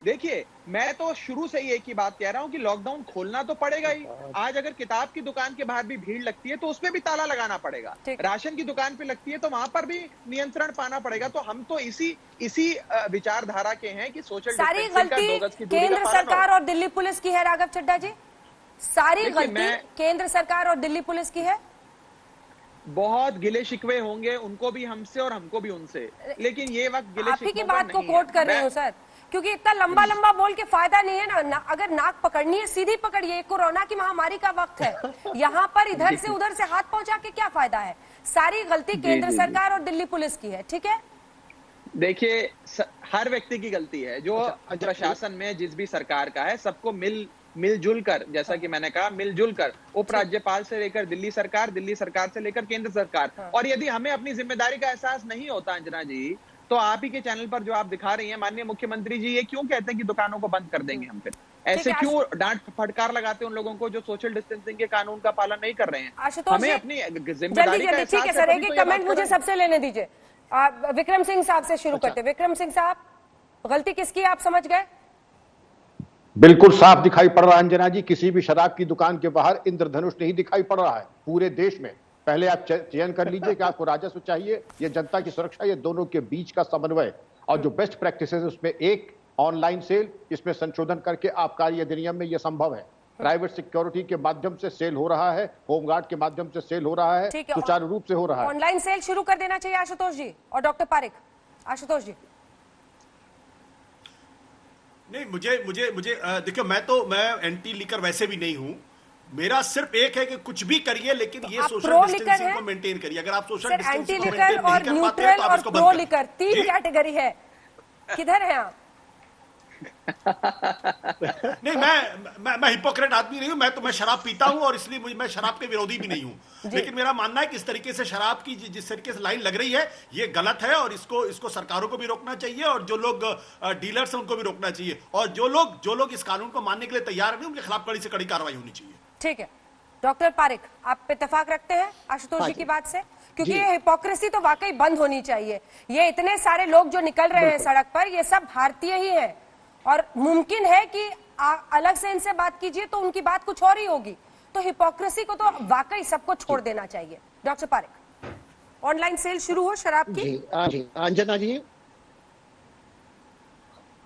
देखिए, मैं तो शुरू से ही एक ही बात कह रहा हूँ कि लॉकडाउन खोलना तो पड़ेगा ही। आज अगर किताब की दुकान के बाहर भी भीड़ लगती है, तो उसपे भी ताला लगाना पड़ेगा। ठीक है। राशन की दुकान पे लगती है, तो वहाँ पर भी नियंत्रण पाना पड़ेगा। तो हम तो इसी विचारधारा के हैं कि सोशल सारी डिस्टेंसिंग का, गलती 2 गज की दूरी का केंद्र पालन हो। सरकार और दिल्ली पुलिस की है राघव चड्ढा जी? सारी देखिए, गलती केंद्र सरकार और दिल्ली पुलिस की है? बहुत गिले-शिकवे होंगे, उनको भी हमसे और हमको भी उनसे। लेकिन ये वक़्त आप ही की गिले-शिकवों का बात को नहीं है। कोट कर रही हूँ सर, क्योंकि इतना लंबा लंबा बोल के फायदा नहीं है ना। अगर नाक पकड़नी है सीधी पकड़िए, कोरोना की महामारी का वक्त है। यहाँ पर इधर से उधर से हाथ पहुंचा के क्या फायदा है? सारी गलती केंद्र सरकार और दिल्ली पुलिस की है, ठीक है? देखिए, हर व्यक्ति की गलती है जो प्रशासन में जिस भी सरकार का है, सबको मिलजुल कर, जैसा कि मैंने कहा, मिलजुल कर उपराज्यपाल से लेकर दिल्ली सरकार से लेकर केंद्र सरकार। और यदि हमें अपनी जिम्मेदारी का एहसास नहीं होता अंजना जी, तो आप ही के चैनल पर जो आप दिखा रही हैं, माननीय मुख्यमंत्री जी ये क्यों कहते हैं कि दुकानों को बंद कर देंगे हम फिर? ऐसे क्यों डांट फटकार लगाते हैं उन लोगों को जो सोशल डिस्टेंसिंग के कानून का पालन नहीं कर रहे हैं? हमें अपनी जिम्मेदारी का एहसास ठीक है सर, एक कमेंट मुझे सबसे लेने दीजिए। विक्रम सिंह साहब से शुरू करते हैं। विक्रम सिंह साहब, गलती किसकी आप समझ गए? बिल्कुल साफ दिखाई पड़ रहा है अंजना जी, किसी भी शराब की दुकान के बाहर इंद्रधनुष नहीं दिखाई पड़ रहा है पूरे देश में। पहले आप चयन कर लीजिए कि आपको राजस्व चाहिए या जनता की सुरक्षा, ये दोनों के बीच का समन्वय और जो बेस्ट प्रैक्टिस है उसमें एक ऑनलाइन सेल, इसमें संशोधन करके आबकारी अधिनियम में यह संभव है। प्राइवेट सिक्योरिटी के माध्यम से सेल हो रहा है, होमगार्ड के माध्यम से सेल हो रहा है, सुचारू रूप से हो रहा है। ऑनलाइन सेल शुरू कर देना चाहिए आशुतोष जी और डॉक्टर पारिक। आशुतोष जी। नहीं, मुझे देखिए, मैं एंटी लीकर वैसे भी नहीं हूं। मेरा सिर्फ एक है कि कुछ भी करिए, लेकिन ये सोशल डिस्टेंसिंग को मेंटेन करिए। अगर आप सोशल डिस्टेंसिंग को मेंटेन नहीं कर पाते हैं, तो आप इसको बंद प्रो लिकर 3 कैटेगरी है। किधर है आप? नहीं, मैं हिपोक्रेट आदमी नहीं हूं। मैं शराब पीता हूं और इसलिए मैं शराब के विरोधी भी नहीं हूं। लेकिन मेरा मानना है कि इस तरीके से शराब की जिस तरीके से लाइन लग रही है, ये गलत है और इसको सरकारों को भी रोकना चाहिए और जो लोग डीलर्स हैं उनको भी रोकना चाहिए। और जो लोग इस कानून को मानने के लिए तैयार नहीं, उनके खिलाफ कड़ी से कड़ी कार्रवाई होनी चाहिए। ठीक है डॉक्टर पारिक, आप इत्तेफाक रखते हैं आशुतोष जी की बात से? क्योंकि ये हिपोक्रेसी तो वाकई बंद होनी चाहिए। ये इतने सारे लोग जो निकल रहे हैं सड़क पर, ये सब भारतीय ही है और मुमकिन है कि अलग से इनसे बात कीजिए तो उनकी बात कुछ और ही होगी। तो हिपोक्रेसी को तो वाकई सबको छोड़ देना चाहिए। डॉक्टर पारिक, ऑनलाइन सेल शुरू हो शराब की? जी अंजना जी,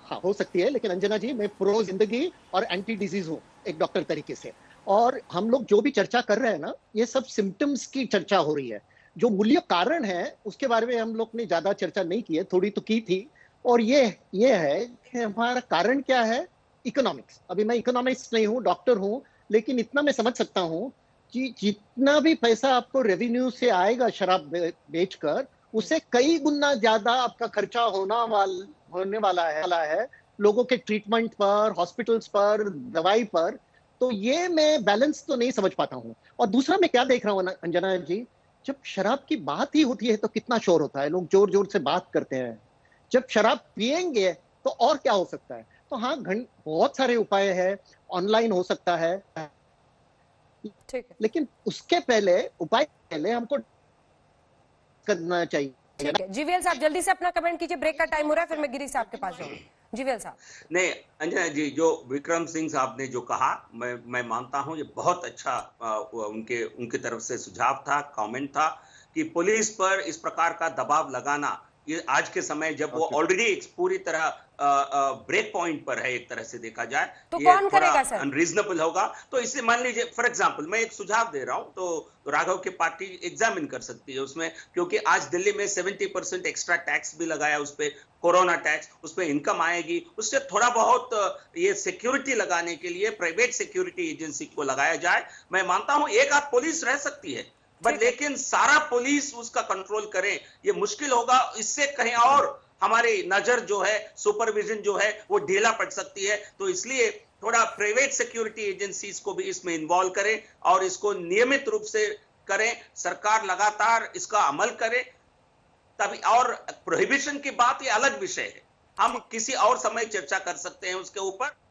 हाँ हो सकती है, लेकिन अंजना जी मैं प्रो जिंदगी और एंटी डिजीज हूँ एक डॉक्टर तरीके से। और हम लोग जो भी चर्चा कर रहे हैं ना, ये सब सिम्टम्स की चर्चा हो रही है। जो मूल्य कारण है उसके बारे में हम लोग ने ज्यादा चर्चा नहीं की है, थोड़ी तो की थी। और ये है कि हमारा कारण क्या है, इकोनॉमिक्स। अभी मैं इकोनॉमिक्स नहीं हूँ, डॉक्टर हूँ, लेकिन इतना मैं समझ सकता हूँ कि जितना भी पैसा आपको रेवेन्यू से आएगा शराब बेचकर, उससे कई गुना ज्यादा आपका खर्चा होने वाला है लोगों के ट्रीटमेंट पर, हॉस्पिटल्स पर, दवाई पर। तो ये मैं बैलेंस तो नहीं समझ पाता हूँ। और दूसरा मैं क्या देख रहा हूँ अंजना जी, जब शराब की बात ही होती है तो कितना शोर होता है, लोग जोर जोर से बात करते हैं। जब शराब पिएंगे तो और क्या हो सकता है? तो हाँ, बहुत सारे उपाय है, ऑनलाइन हो सकता है, ठीक है, लेकिन उसके पहले हमको करना चाहिए। ठीक है जीवीएल साहब, जल्दी से अपना कमेंट कीजिए, ब्रेक का टाइम हो रहा है, फिर मैं गिरी साहब के पास जाऊंगी। जीवीएल साहब। नहीं अंजना जी, जो विक्रम सिंह साहब ने जो कहा, मैं मानता हूं, ये बहुत अच्छा उनके तरफ से सुझाव था, कमेंट था कि पुलिस पर इस प्रकार का दबाव लगाना, ये आज के समय जब वो ऑलरेडी पूरी तरह ब्रेक पॉइंट पर है, एक तरह से देखा जाए तो ये कौन थोड़ा करेगा सर? अनरीजनेबल होगा। तो इससे मान लीजिए, फॉर एग्जांपल मैं एक सुझाव दे रहा हूं, तो राघव की पार्टी एग्जामिन कर सकती है उसमें, क्योंकि आज दिल्ली में 70% एक्स्ट्रा टैक्स भी लगाया उस पे, कोरोना टैक्स, उस पे इनकम आएगी, उससे थोड़ा बहुत ये सिक्योरिटी लगाने के लिए प्राइवेट सिक्योरिटी एजेंसी को लगाया जाए। मैं मानता हूं एक आध पुलिस रह सकती है, बट लेकिन सारा पुलिस उसका कंट्रोल करे ये मुश्किल होगा। इससे कहीं और हमारी नजर जो है, सुपरविजन जो है, वो ढीला पड़ सकती है। तो इसलिए थोड़ा प्राइवेट सिक्योरिटी एजेंसीज को भी इसमें इन्वॉल्व करें और इसको नियमित रूप से करें, सरकार लगातार इसका अमल करे तभी। और प्रोहिबिशन की बात ये अलग विषय है, हम किसी और समय चर्चा कर सकते हैं उसके ऊपर।